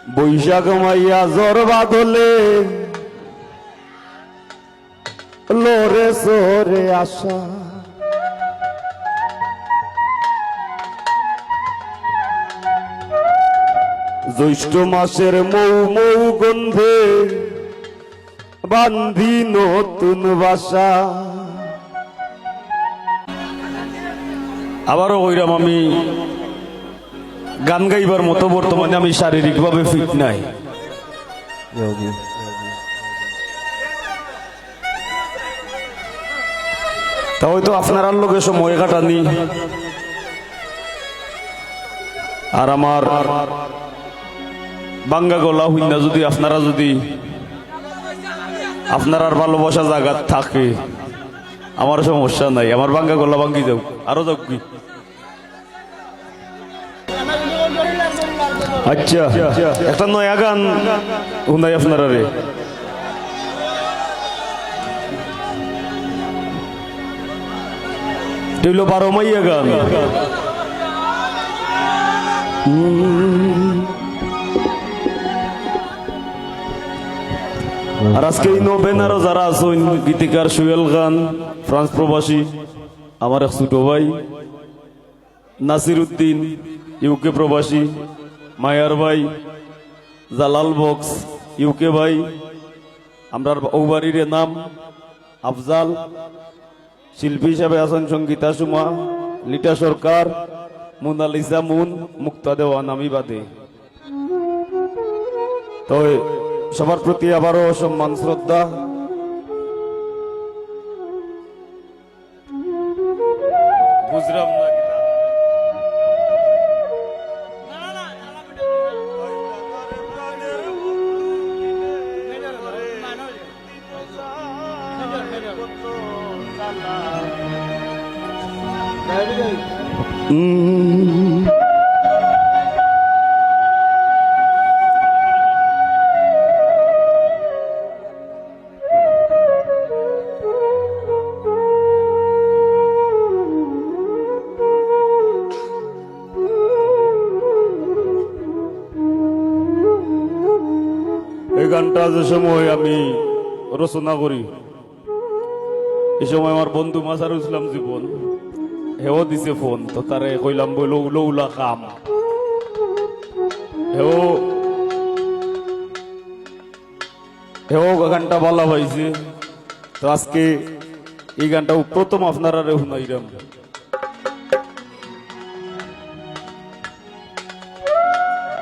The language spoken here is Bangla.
বৈশাখ মাইয়া জ্বর বাদলে লোরে সোরে আসা জ্যৈষ্ঠ মাসের মৌ মৌ গন্ধে বান্ধি নতুন বাসা। আবারও ওইরাম আমি গান গাইবার মতো বর্তমানে আমি শারীরিকভাবে ফিট নাই। তা হয়তো আপনার লোকে সময় কাটানি আর আমার বাঙ্গা গলা হইনা যদি আপনারা যদি আপনার আর ভালোবাসা জায়গা থাকে আমার সমস্যা নাই, আমার বাঙ্গা গলা ভাঙ্গি যাও আরো যাও কি। আচ্ছা একটা নয়া গান শুনাই আপনারা রে। এগুলো 12 মাইয়া গান। আর আজকে এই নবেনারও যারা আছেন গীতিকার সুয়েল খান ফ্রান্স প্রবাসী, আমার এক ছোট ভাই নাসির উদ্দিন ইউকে প্রবাসী, মায়ার ভাই জালাল বক্স ইউকে ভাই, আমরা ঔবাড়ির নাম আফজাল, শিল্পী হিসাবে আছেন সঙ্গীতা সুমা, লিটা সরকার, মোনালিসা মুন, মুক্তা দেওয়ান, আমি বাদে। তো সবার প্রতি আবারও সম্মান শ্রদ্ধা। বুঝলাম না এই গানটা যে সময় আমি রচনা করি এই সময় আমার বন্ধু মাসারুল ইসলাম জীবন হেও দিছে ফোন, তো তারে কইলাম বইল উলা কাম হেও গানটা ভালো হয়েছে। তো আজকে এই গানটা প্রথম আপনারা শুনাইলাম।